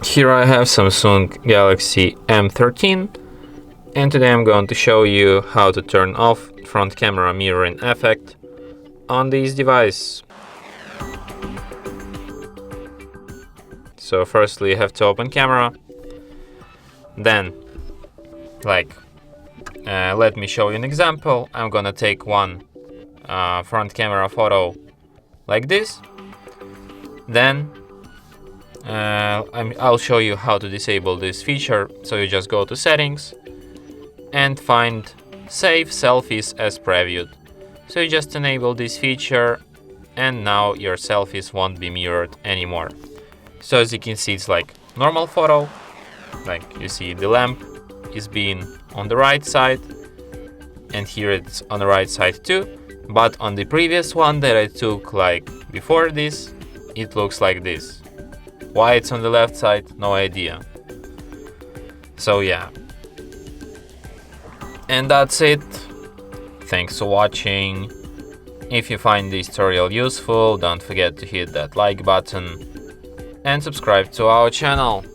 Here I have Samsung Galaxy M13, and today I'm going to show you how to turn off front camera mirroring effect on this device. So firstly you have to open camera, then let me show you an example. I'm gonna take one front camera photo like this, then I'll show you how to disable this feature. So you just go to settings and find save selfies as previewed. So you just enable this feature and now your selfies won't be mirrored anymore. So as you can see, it's like normal photo, like you see the lamp is being on the right side and here it's on the right side too, but on the previous one that I took like before this, it looks like this. Why it's on the left side, no idea. So yeah, and that's it. Thanks for watching. If you find this tutorial useful, don't forget to hit that like button and subscribe to our channel.